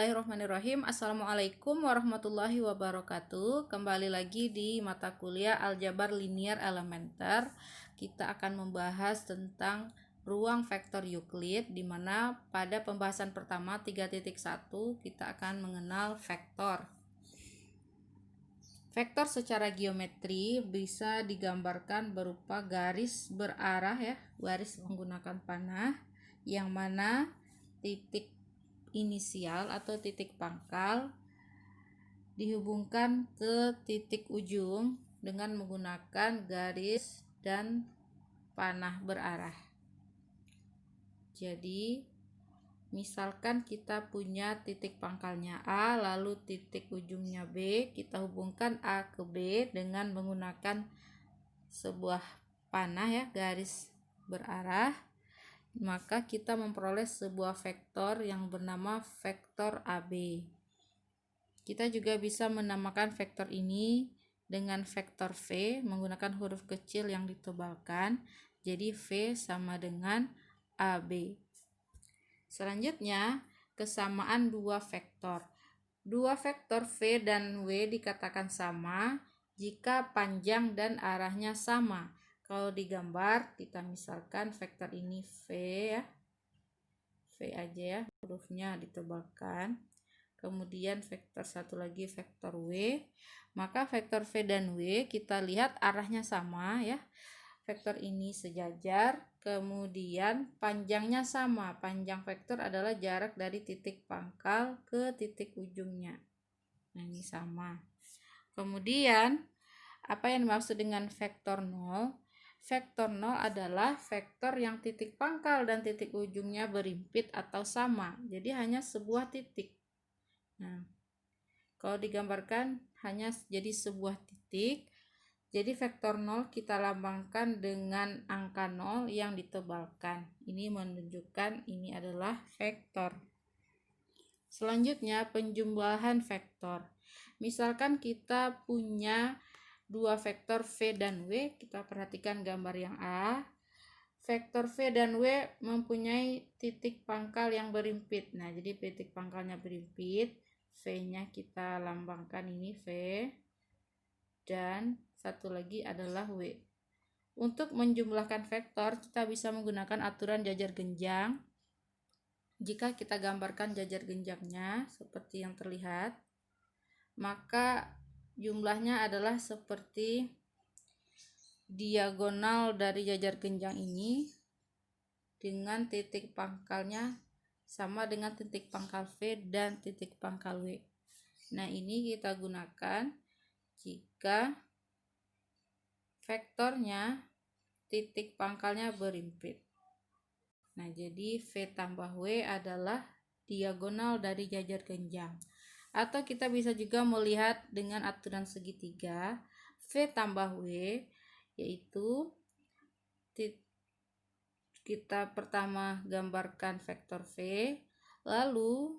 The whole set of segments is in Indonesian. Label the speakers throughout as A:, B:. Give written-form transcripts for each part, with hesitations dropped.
A: Bismillahirrahmanirrahim. Assalamualaikum warahmatullahi wabarakatuh. Kembali lagi di mata kuliah Aljabar Linear Elementer. Kita akan membahas tentang ruang vektor Euclid, di mana pada pembahasan pertama 3.1 kita akan mengenal vektor. Vektor secara geometri bisa digambarkan berupa garis berarah ya, garis menggunakan panah, yang mana titik inisial atau titik pangkal dihubungkan ke titik ujung dengan menggunakan garis dan panah berarah. Jadi misalkan kita punya titik pangkalnya A, lalu titik ujungnya B, kita hubungkan A ke B dengan menggunakan sebuah panah ya, garis berarah, maka kita memperoleh sebuah vektor yang bernama vektor AB. Kita juga bisa menamakan vektor ini dengan vektor V menggunakan huruf kecil yang ditebalkan. Jadi V sama dengan AB. Selanjutnya, kesamaan dua vektor. Dua vektor V dan W dikatakan sama jika panjang dan arahnya sama. Kalau digambar, kita misalkan vektor ini V ya, V aja ya, hurufnya ditebalkan. Kemudian vektor satu lagi vektor W. Maka vektor V dan W kita lihat arahnya sama ya. Vektor ini sejajar, kemudian panjangnya sama. Panjang vektor adalah jarak dari titik pangkal ke titik ujungnya. Nah, ini sama. Kemudian, apa yang dimaksud dengan vektor 0? Vektor 0 adalah vektor yang titik pangkal dan titik ujungnya berimpit atau sama. Jadi hanya sebuah titik. Nah, kalau digambarkan hanya jadi sebuah titik. Jadi vektor 0 kita lambangkan dengan angka 0 yang ditebalkan. Ini menunjukkan ini adalah vektor. Selanjutnya, penjumlahan vektor. Misalkan kita punya dua vektor V dan W, kita perhatikan gambar yang A. Vektor V dan W mempunyai titik pangkal yang berimpit. Nah, jadi titik pangkalnya berimpit, V-nya kita lambangkan ini V, dan satu lagi adalah W. Untuk menjumlahkan vektor, kita bisa menggunakan aturan jajar genjang. Jika kita gambarkan jajar genjangnya seperti yang terlihat, maka jumlahnya adalah seperti diagonal dari jajar genjang ini dengan titik pangkalnya sama dengan titik pangkal V dan titik pangkal W. Nah, ini kita gunakan jika vektornya titik pangkalnya berimpit. Nah, jadi V tambah W adalah diagonal dari jajar genjang. Atau kita bisa juga melihat dengan aturan segitiga, V tambah W, yaitu kita pertama gambarkan vektor V, lalu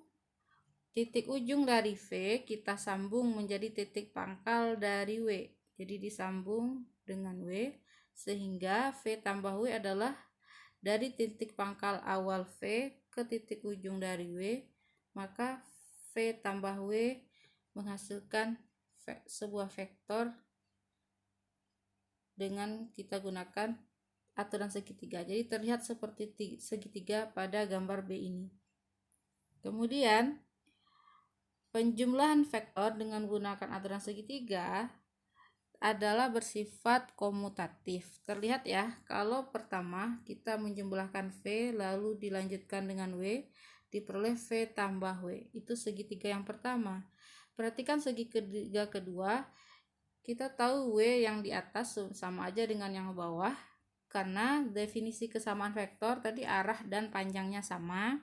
A: titik ujung dari V kita sambung menjadi titik pangkal dari W. Jadi disambung dengan W, sehingga V tambah W adalah dari titik pangkal awal V ke titik ujung dari W, maka V tambah W menghasilkan sebuah vektor dengan kita gunakan aturan segitiga. Jadi terlihat seperti segitiga pada gambar B ini. Kemudian, penjumlahan vektor dengan menggunakan aturan segitiga adalah bersifat komutatif. Terlihat ya, kalau pertama kita menjumlahkan V lalu dilanjutkan dengan W, diperoleh V tambah W. Itu segitiga yang pertama. Perhatikan segitiga kedua, kita tahu W yang di atas sama aja dengan yang bawah, karena definisi kesamaan vektor tadi arah dan panjangnya sama.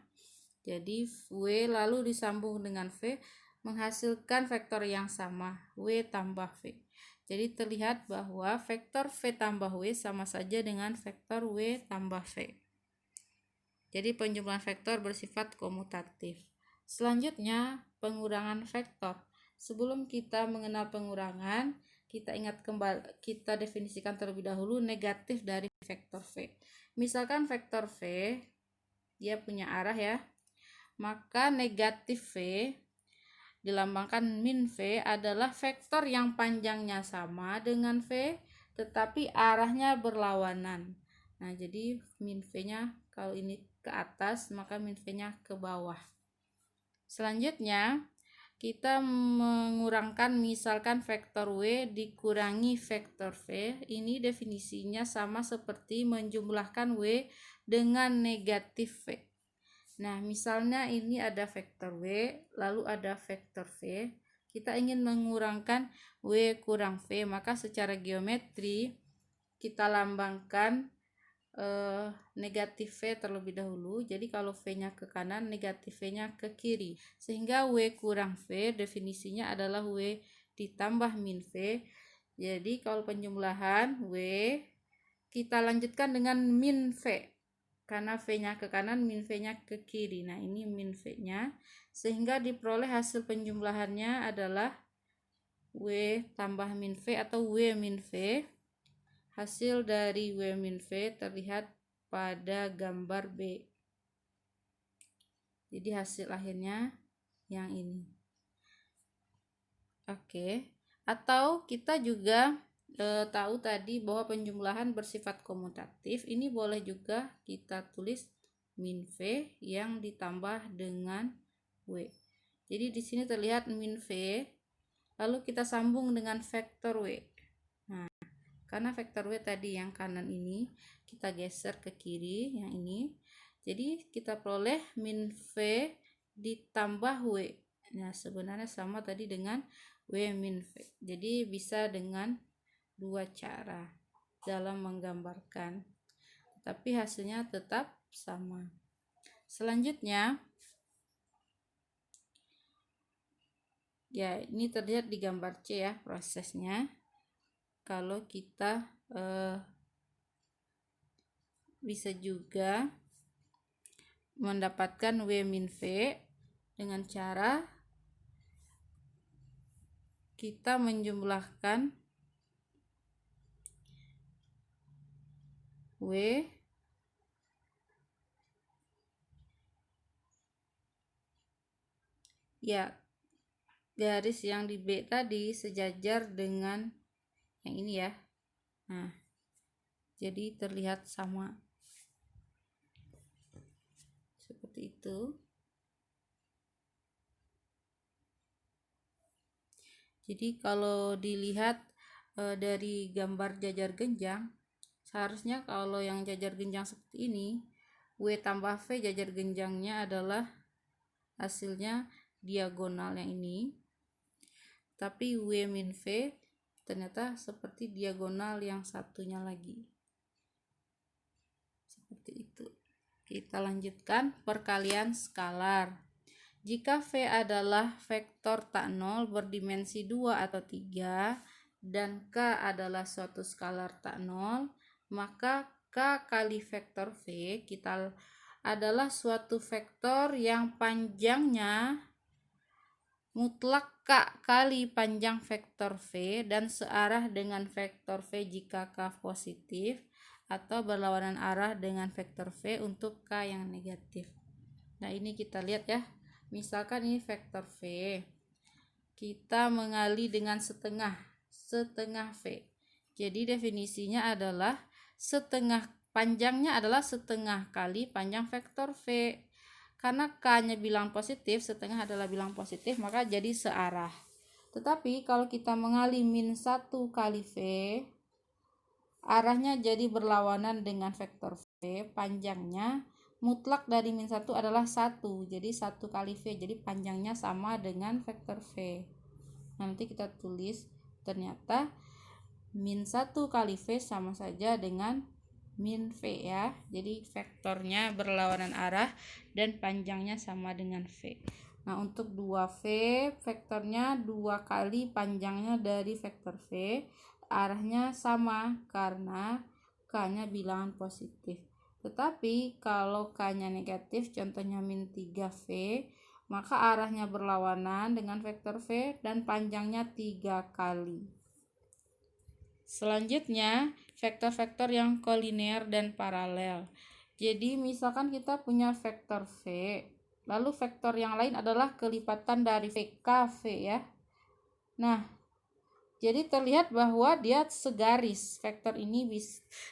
A: Jadi W lalu disambung dengan V menghasilkan vektor yang sama, W tambah V. Jadi terlihat bahwa vektor V tambah W sama saja dengan vektor W tambah V. Jadi penjumlahan vektor bersifat komutatif. Selanjutnya, pengurangan vektor. Sebelum kita mengenal pengurangan, kita ingat kembali, kita definisikan terlebih dahulu negatif dari vektor V. Misalkan vektor V, dia punya arah ya, maka negatif V dilambangkan min V adalah vektor yang panjangnya sama dengan V tetapi arahnya berlawanan. Nah, jadi min V-nya kalau ini ke atas maka min V-nya ke bawah. Selanjutnya kita mengurangkan misalkan vektor W dikurangi vektor V. Ini definisinya sama seperti menjumlahkan W dengan negatif V. Nah, misalnya ini ada vektor W, lalu ada vektor V. Kita ingin mengurangkan W kurang V, maka secara geometri kita lambangkan negatif V terlebih dahulu. Jadi kalau V-nya ke kanan, negatif V-nya ke kiri. Sehingga W kurang V definisinya adalah W ditambah min V. Jadi kalau penjumlahan W kita lanjutkan dengan min V. Karena V-nya ke kanan, min V-nya ke kiri. Nah, ini min V-nya. Sehingga diperoleh hasil penjumlahannya adalah W tambah min V atau W min V. Hasil dari W min V terlihat pada gambar B. Jadi hasil akhirnya yang ini. Oke. Atau kita juga tahu tadi bahwa penjumlahan bersifat komutatif. Ini boleh juga kita tulis min V yang ditambah dengan W. Jadi di sini terlihat min V, lalu kita sambung dengan vektor W. Nah, karena vektor W tadi yang kanan ini kita geser ke kiri yang ini. Jadi kita peroleh min V ditambah W. Nah, sebenarnya sama tadi dengan W min V. Jadi bisa dengan dua cara dalam menggambarkan, tapi hasilnya tetap sama. Selanjutnya, ya ini terlihat di gambar C ya prosesnya. Kalau kita bisa juga mendapatkan W min V dengan cara kita menjumlahkan W ya garis yang di B tadi sejajar dengan yang ini ya. Nah, jadi terlihat sama seperti itu. Jadi kalau dilihat dari gambar jajar genjang, seharusnya kalau yang jajar genjang seperti ini, W tambah V jajar genjangnya adalah hasilnya diagonal yang ini. Tapi W min V ternyata seperti diagonal yang satunya lagi. Seperti itu. Kita lanjutkan perkalian skalar. Jika V adalah vektor tak nol berdimensi 2 atau 3 dan K adalah suatu skalar tak nol, maka K kali vektor V kita adalah suatu vektor yang panjangnya mutlak K kali panjang vektor V dan searah dengan vektor V jika K positif atau berlawanan arah dengan vektor V untuk K yang negatif. Nah, ini kita lihat ya. Misalkan ini vektor V, kita mengali dengan setengah V. Jadi definisinya adalah panjangnya adalah setengah kali panjang vektor V. Karena K-nya bilang positif, setengah adalah bilang positif, maka jadi searah. Tetapi kalau kita mengali min 1 kali V, arahnya jadi berlawanan dengan vektor V, panjangnya mutlak dari min 1 adalah 1, jadi 1 kali V, jadi panjangnya sama dengan vektor V. Nanti kita tulis ternyata min 1 kali V sama saja dengan min V ya, jadi vektornya berlawanan arah dan panjangnya sama dengan V. Nah, untuk 2V vektornya 2 kali panjangnya dari vektor V, arahnya sama karena K-nya bilangan positif. Tetapi kalau K-nya negatif, contohnya min 3V, maka arahnya berlawanan dengan vektor V dan panjangnya 3 kali. Selanjutnya, vektor-vektor yang kolinear dan paralel. Jadi misalkan kita punya vektor V, Lalu vektor yang lain adalah kelipatan dari V, KV ya. Nah, jadi terlihat bahwa dia segaris. Vektor ini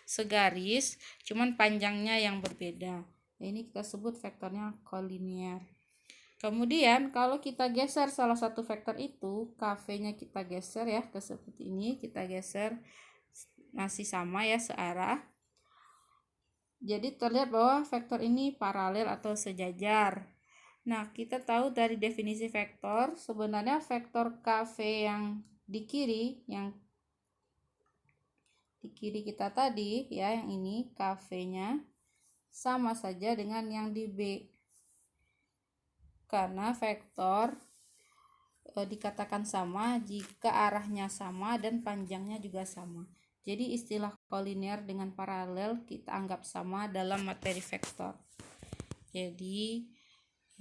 A: segaris, cuman panjangnya yang berbeda. Ini kita sebut vektornya kolinier. Kemudian kalau kita geser salah satu vektor itu, KV-nya kita geser ya ke seperti ini, kita geser masih sama ya searah. Jadi terlihat bahwa vektor ini paralel atau sejajar. Nah, kita tahu dari definisi vektor, sebenarnya vektor KV yang di kiri kita tadi ya, yang ini KV-nya sama saja dengan yang di B. Karena vektor dikatakan sama jika arahnya sama dan panjangnya juga sama. Jadi istilah kolinier dengan paralel kita anggap sama dalam materi vektor. Jadi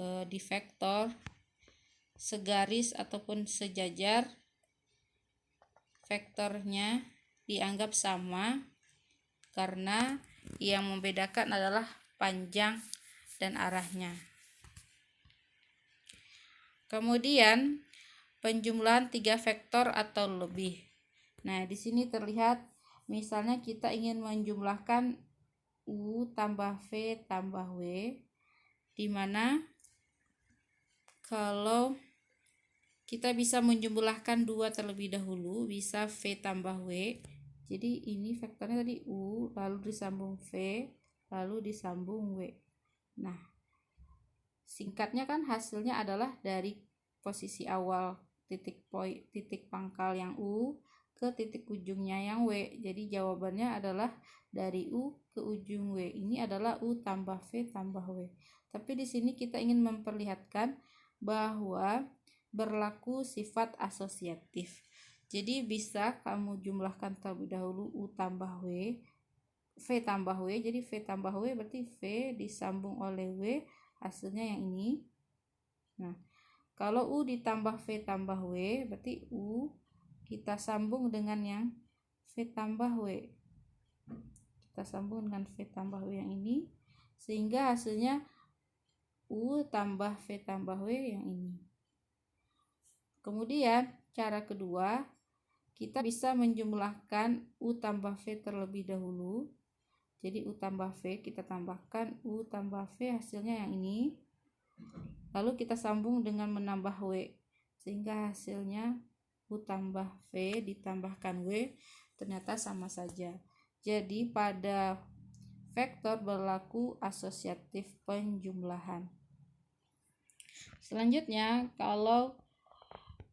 A: di vektor segaris ataupun sejajar, vektornya dianggap sama karena yang membedakan adalah panjang dan arahnya. Kemudian penjumlahan 3 vektor atau lebih. Nah, di sini terlihat misalnya kita ingin menjumlahkan U tambah V tambah W, di mana kalau kita bisa menjumlahkan 2 terlebih dahulu, bisa V tambah W. Jadi ini vektornya tadi U, lalu disambung V, lalu disambung W. Nah, singkatnya kan hasilnya adalah dari posisi awal titik pangkal yang U ke titik ujungnya yang W. Jadi jawabannya adalah dari U ke ujung W. Ini adalah U tambah V tambah W. Tapi di sini kita ingin memperlihatkan bahwa berlaku sifat asosiatif. Jadi bisa kamu jumlahkan terlebih dahulu U tambah W, V tambah W. Jadi V tambah W berarti V disambung oleh W, hasilnya yang ini. Nah, kalau U ditambah V tambah W, berarti U kita sambung dengan yang V tambah W. Kita sambung dengan V tambah W yang ini, sehingga hasilnya U tambah V tambah W yang ini. Kemudian, cara kedua, kita bisa menjumlahkan U tambah V terlebih dahulu. Jadi U tambah V, kita tambahkan U tambah V, hasilnya yang ini. Lalu kita sambung dengan menambah W, sehingga hasilnya U tambah V ditambahkan W ternyata sama saja. Jadi pada vektor berlaku asosiatif penjumlahan. Selanjutnya, kalau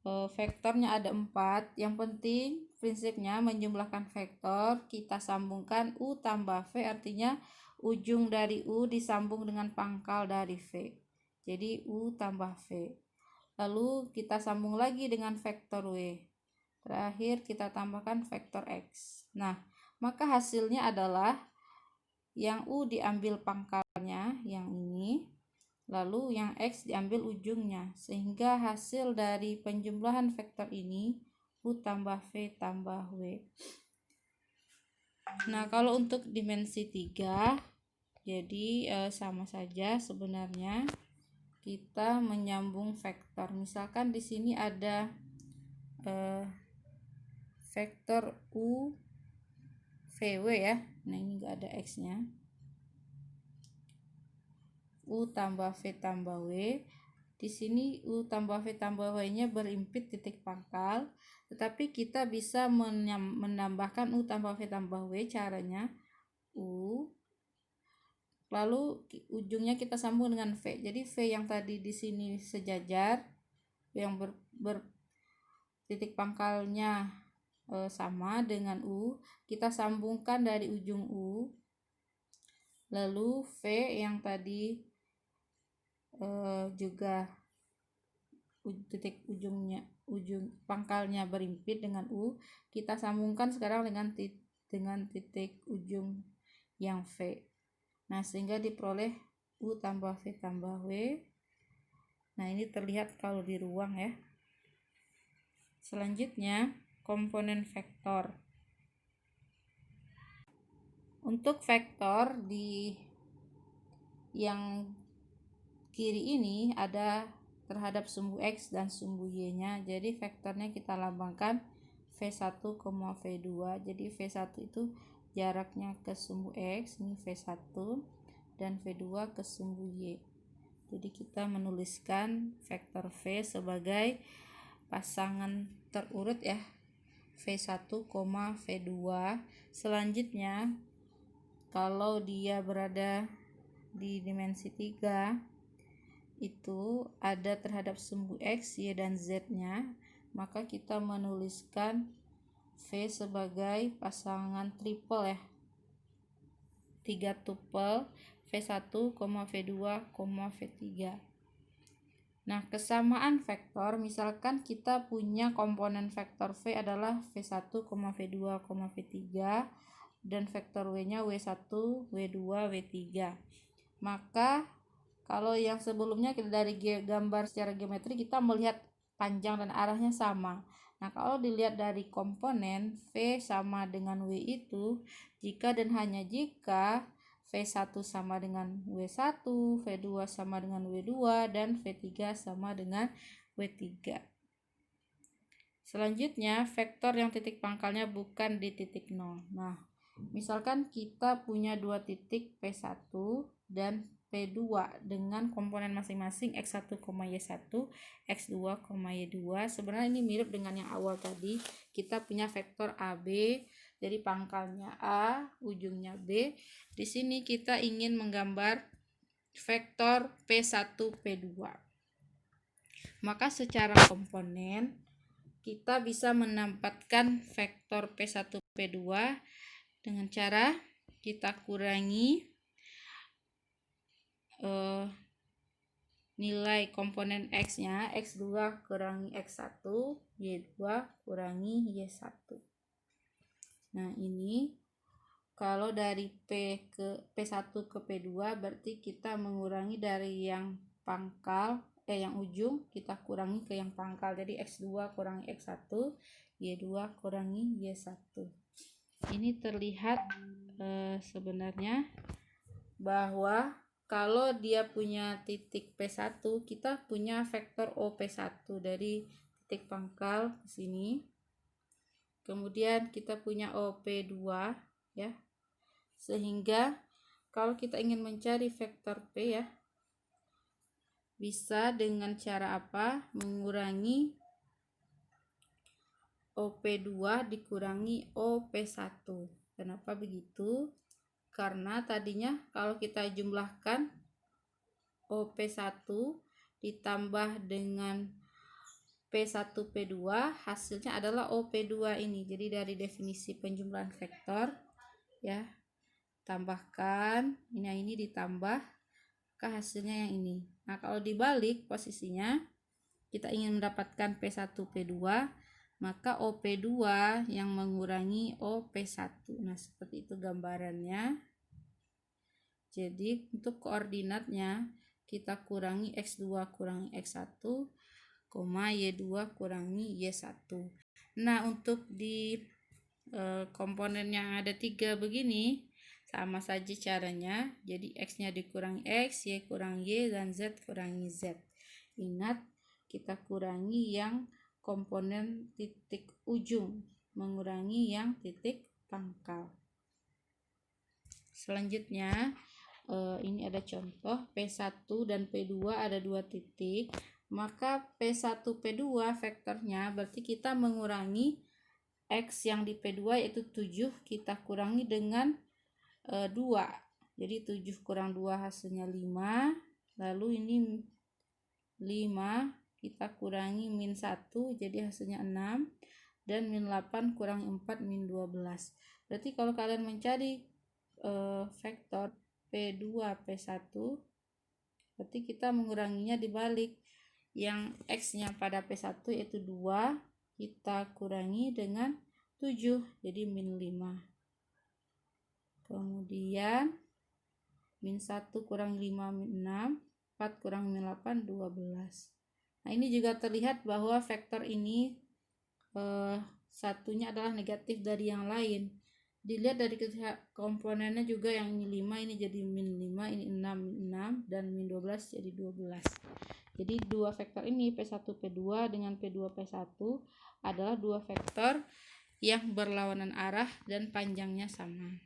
A: vektornya ada 4, yang penting prinsipnya menjumlahkan vektor, kita sambungkan U tambah V, artinya ujung dari U disambung dengan pangkal dari V. Jadi U tambah V. Lalu kita sambung lagi dengan vektor W. Terakhir kita tambahkan vektor X. Nah, maka hasilnya adalah yang U diambil pangkalnya, yang ini. Lalu yang X diambil ujungnya. Sehingga hasil dari penjumlahan vektor ini U tambah V tambah W. Nah, kalau untuk dimensi 3, jadi sama saja sebenarnya. Kita menyambung vektor. Misalkan di sini ada vektor U VW ya. Nah, ini enggak ada X-nya. U tambah V tambah W. Di sini U tambah V tambah W-nya berimpit titik pangkal, tetapi kita bisa menambahkan U tambah V tambah W. Caranya U, lalu ujungnya kita sambung dengan V. Jadi V yang tadi di sini sejajar, yang titik pangkalnya sama dengan U, kita sambungkan dari ujung U. Lalu V yang tadi juga titik ujung pangkalnya berimpit dengan U, kita sambungkan sekarang dengan titik ujung yang V. Nah, sehingga diperoleh U tambah V tambah W. Nah, ini terlihat kalau di ruang ya. Selanjutnya, komponen vektor. Untuk vektor yang kiri ini ada terhadap sumbu X dan sumbu Y-nya. Jadi vektornya kita lambangkan V1, V2. Jadi V1 itu jaraknya ke sumbu X, ini V1, dan V2 ke sumbu Y. Jadi kita menuliskan vektor V sebagai pasangan terurut ya, V1, V2. Selanjutnya kalau dia berada di dimensi 3 itu ada terhadap sumbu X, Y, dan Z-nya, maka kita menuliskan V sebagai pasangan triple ya, 3 tupel V1, V2, V3. Nah, kesamaan vektor, misalkan kita punya komponen vektor V adalah V1, V2, V3, dan vektor W-nya W1, W2, W3. Maka kalau yang sebelumnya kita dari gambar secara geometri kita melihat panjang dan arahnya sama. Nah, kalau dilihat dari komponen V sama dengan W itu, jika dan hanya jika V1 sama dengan W1, V2 sama dengan W2, dan V3 sama dengan W3. Selanjutnya, vektor yang titik pangkalnya bukan di titik 0. Nah, misalkan kita punya dua titik P1 dan P2 dengan komponen masing-masing X1, Y1, X2, Y2. Sebenarnya ini mirip dengan yang awal tadi. Kita punya vektor AB, jadi pangkalnya A, ujungnya B. Di sini kita ingin menggambar vektor P1, P2. Maka secara komponen kita bisa menempatkan vektor P1, P2 dengan cara kita kurangi nilai komponen X-nya, X2 kurangi X1, Y2 kurangi Y1. Nah, ini kalau dari P1 ke P2 berarti kita mengurangi dari yang pangkal, yang ujung kita kurangi ke yang pangkal. Jadi X2 kurangi X1, Y2 kurangi Y1. Ini terlihat sebenarnya bahwa kalau dia punya titik P1, kita punya vektor OP1 dari titik pangkal ke sini. Kemudian kita punya OP2 ya. Sehingga kalau kita ingin mencari vektor P ya, bisa dengan cara apa? Mengurangi OP2 dikurangi OP1. Kenapa begitu? Karena tadinya kalau kita jumlahkan OP1 ditambah dengan P1 P2 hasilnya adalah OP2 ini. Jadi dari definisi penjumlahan vektor ya, tambahkan ini ditambah ke hasilnya yang ini. Nah, kalau dibalik posisinya kita ingin mendapatkan P1 P2, maka OP2 yang mengurangi OP1. Nah, seperti itu gambarannya. Jadi untuk koordinatnya kita kurangi X2 kurangi X1, Y2 kurangi Y1. Nah, untuk di komponen yang ada 3 begini sama saja caranya. Jadi X-nya dikurangi X, Y kurangi Y, dan Z kurangi Z. Ingat, kita kurangi yang komponen titik ujung, mengurangi yang titik pangkal. Selanjutnya ini ada contoh P1 dan P2 ada 2 titik, maka P1 P2 vektornya berarti kita mengurangi X yang di P2 yaitu 7, kita kurangi dengan 2. Jadi 7 kurang 2 hasilnya 5. Lalu ini 5 kita kurangi min 1 jadi hasilnya 6. Dan min 8 kurang 4 min 12. Berarti kalau kalian mencari vektor P2 P1 berarti kita menguranginya dibalik. Yang X-nya pada P1 yaitu 2, kita kurangi dengan 7 jadi min 5. Kemudian min 1 kurang 5 min 6, 4 kurang min 8 12. Nah, ini juga terlihat bahwa vektor ini satunya adalah negatif dari yang lain. dilihat dari komponennya juga, yang ini 5 ini jadi min 5, ini 6 dan min 12 jadi 12. Jadi dua vektor ini P1 P2 dengan P2 P1 adalah dua vektor yang berlawanan arah dan panjangnya sama.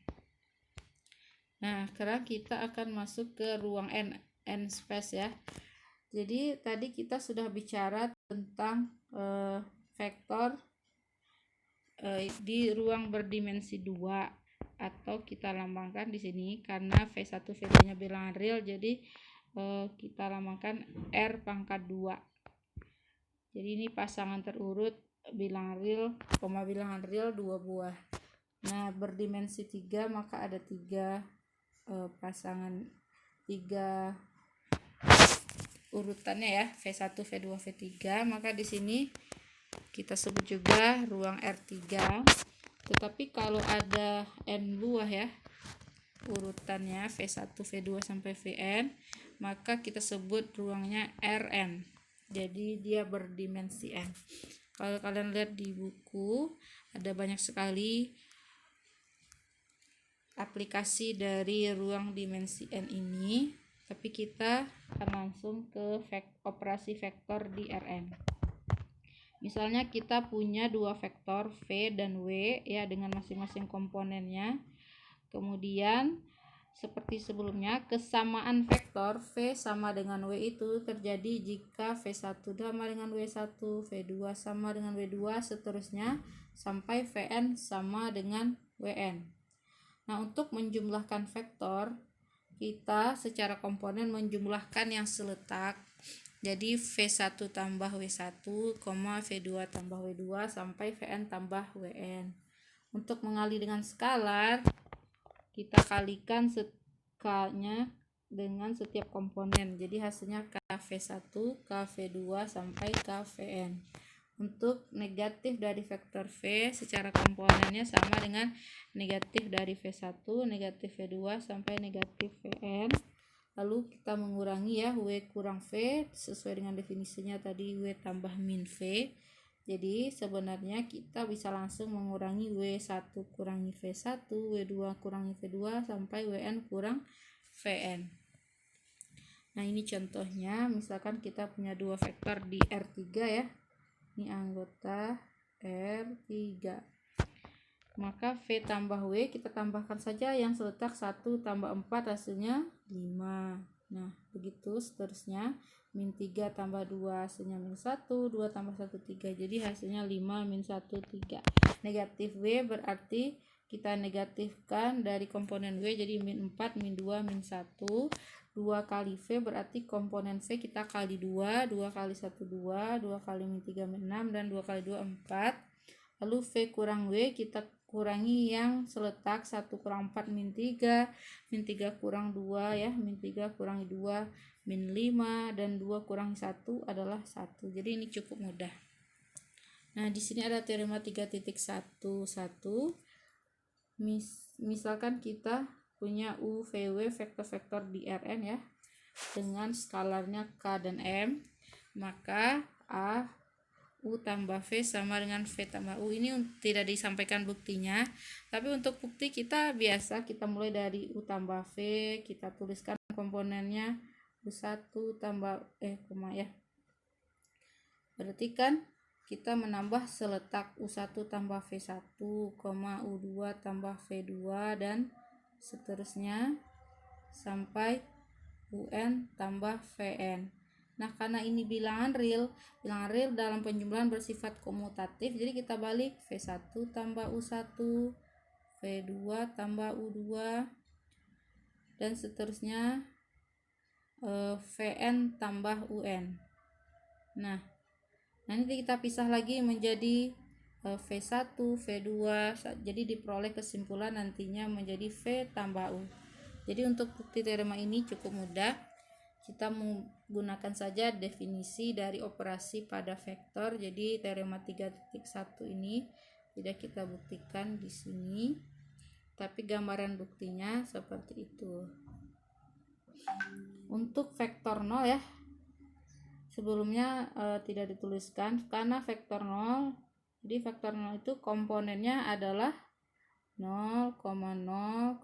A: Nah, sekarang kita akan masuk ke ruang n space ya. Jadi tadi kita sudah bicara tentang vektor di ruang berdimensi 2, atau kita lambangkan di sini karena V1 V2 nya bilangan real, jadi kita lambangkan R pangkat 2. Jadi ini pasangan terurut bilangan real, bilangan real 2 buah. Nah, berdimensi 3 maka ada 3 pasangan, 3 urutannya ya, V1 V2 V3. Maka di sini kita sebut juga ruang R3. Tetapi kalau ada n buah ya urutannya V1 V2 sampai Vn, maka kita sebut ruangnya Rn. Jadi dia berdimensi n. Kalau kalian lihat di buku ada banyak sekali aplikasi dari ruang dimensi n ini, tapi kita akan langsung ke operasi vektor di Rn. Misalnya kita punya dua vektor V dan W ya dengan masing-masing komponennya. Kemudian seperti sebelumnya, kesamaan vektor V sama dengan W itu terjadi jika V1 sama dengan W1, V2 sama dengan W2, seterusnya sampai Vn sama dengan Wn. Nah, untuk menjumlahkan vektor, kita secara komponen menjumlahkan yang seletak. Jadi V1 tambah W1, V2 tambah W2 sampai Vn tambah Wn. Untuk mengali dengan skalar, kita kalikan k-nya dengan setiap komponen. Jadi hasilnya KV1, KV2 sampai KVn. Untuk negatif dari vektor V secara komponennya sama dengan negatif dari V1, negatif V2 sampai negatif Vn. Lalu kita mengurangi ya, W kurang V sesuai dengan definisinya tadi, W tambah min V. Jadi sebenarnya kita bisa langsung mengurangi W1 kurangi V1, W2 kurangi V2 sampai Wn kurang Vn. Nah, ini contohnya, misalkan kita punya dua vektor di R3 ya. Ini anggota R3. Maka V tambah W kita tambahkan saja yang seletak 1 tambah 4 hasilnya 5. Nah, begitu seterusnya. Min 3 tambah 2 hasilnya min 1, 2 tambah 1 3. Jadi hasilnya 5 min 1 3. Negatif W berarti kita negatifkan dari komponen W jadi min 4, min 2, min 1. 2 kali V berarti komponen V kita kali 2, 2 kali 1 2, 2 kali min 3 min 6, dan 2 kali 2 4. Lalu V kurang W kita kurangi yang seletak 1 kurang 4 min 3, min 3 kurang 2 ya, min 3 kurangi 2 min 5, dan 2 kurangi 1 adalah 1. Jadi ini cukup mudah. Nah, di sini ada teorema 3.11. Misalkan kita punya U, V, W vektor-vektor di Rn ya, dengan skalarnya K dan M, maka A U tambah V sama dengan V tambah U. Ini tidak disampaikan buktinya, tapi untuk bukti kita biasa kita mulai dari U tambah V, kita tuliskan komponennya U1 tambah ya. Berarti kan kita menambah seletak U1 tambah V1, U2 tambah V2 dan seterusnya sampai UN tambah Vn. Nah, karena ini bilangan real dalam penjumlahan bersifat komutatif, jadi kita balik V1 tambah U1, V2 tambah U2, dan seterusnya Vn tambah UN. Nah, nanti kita pisah lagi menjadi V1, V2, jadi diperoleh kesimpulan nantinya menjadi V tambah U. Jadi untuk bukti teorema ini cukup mudah. Kita menggunakan saja definisi dari operasi pada vektor. Jadi teorema 3.1 ini tidak kita buktikan di sini, tapi gambaran buktinya seperti itu. Untuk vektor 0 ya, sebelumnya tidak dituliskan karena vektor 0. Jadi vektor 0 itu komponennya adalah 0,0,0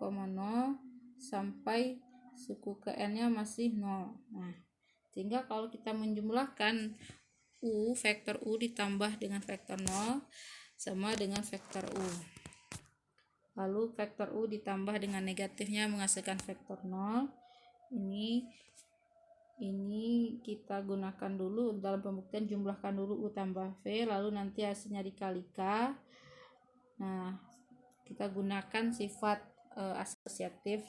A: sampai suku ke N-nya masih 0. Nah, sehingga kalau kita menjumlahkan vektor U ditambah dengan vektor 0 sama dengan vektor U. Lalu vektor U ditambah dengan negatifnya menghasilkan vektor 0. Ini kita gunakan dulu dalam pembuktian, jumlahkan dulu U tambah V, lalu nanti hasilnya dikali K. Nah, kita gunakan sifat asosiatif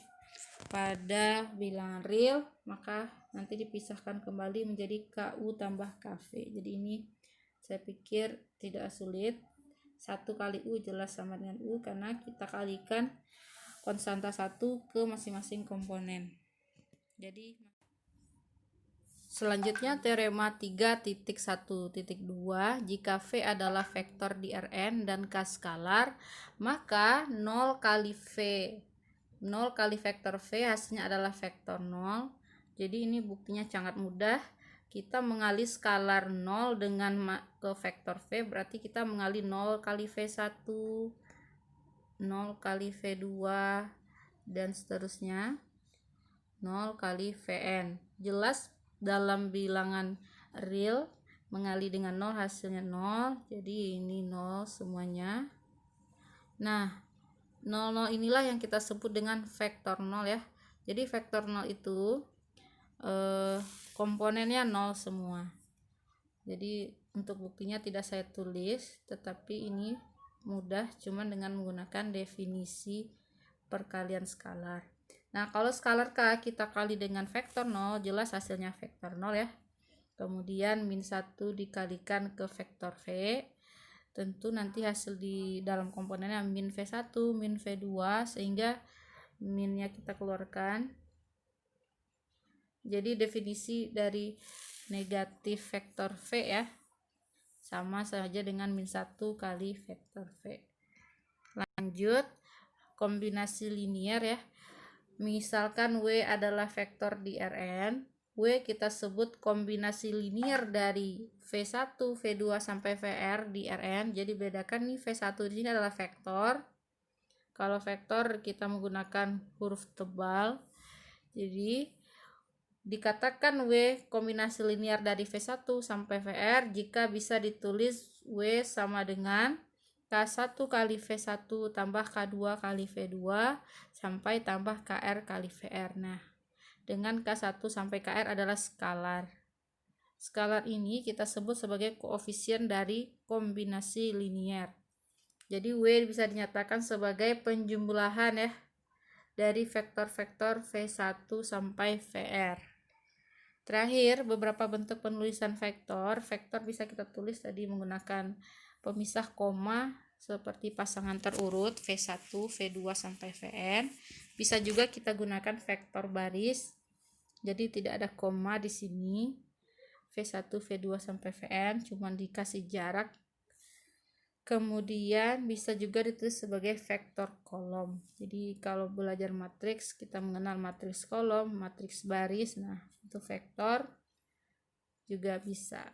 A: pada bilangan real, maka nanti dipisahkan kembali menjadi KU tambah KV. Jadi ini saya pikir tidak sulit. 1 kali U jelas sama dengan U karena kita kalikan konstanta 1 ke masing-masing komponen. Jadi selanjutnya teorema 3.1.2, jika V adalah vektor di Rn dan K skalar, maka 0 kali vektor V hasilnya adalah vektor 0. Jadi ini buktinya sangat mudah. Kita mengali skalar 0 dengan ke vektor V, berarti kita mengali 0 kali V1, 0 kali V2, dan seterusnya 0 kali Vn. Jelas dalam bilangan real mengali dengan 0 hasilnya 0, jadi ini 0 semuanya. Nah, 0 inilah yang kita sebut dengan vektor 0 ya. Jadi vektor 0 itu komponennya 0 semua. Jadi untuk buktinya tidak saya tulis, tetapi ini mudah cuman dengan menggunakan definisi perkalian skalar. Nah, kalau skalar K kita kali dengan vektor 0, jelas hasilnya vektor 0 ya. Kemudian min 1 dikalikan ke vektor V. Tentu nanti hasil di dalam komponennya min V1, min V2, sehingga minnya kita keluarkan. Jadi definisi dari negatif vektor V ya, sama saja dengan min 1 kali vektor V. Lanjut, kombinasi linier ya. Misalkan W adalah vektor di Rn, W kita sebut kombinasi linier dari V1, V2 sampai Vr di Rn. Jadi bedakan nih, V1 di sini adalah vektor. Kalau vektor kita menggunakan huruf tebal. Jadi dikatakan W kombinasi linier dari V1 sampai Vr jika bisa ditulis W sama dengan K1 kali V1 tambah K2 kali V2 sampai tambah KR kali VR. Nah, dengan K1 sampai KR adalah skalar. Skalar ini kita sebut sebagai koefisien dari kombinasi linier. Jadi W bisa dinyatakan sebagai penjumlahan ya dari vektor-vektor V1 sampai VR. Terakhir, beberapa bentuk penulisan vektor. Vektor bisa kita tulis tadi menggunakan pemisah koma seperti pasangan terurut V1, V2 sampai Vn. Bisa juga kita gunakan vektor baris. Jadi tidak ada koma di sini. V1, V2 sampai Vn cuma dikasih jarak. Kemudian bisa juga ditulis sebagai vektor kolom. Jadi kalau belajar matriks kita mengenal matriks kolom, matriks baris. Nah, itu vektor juga bisa.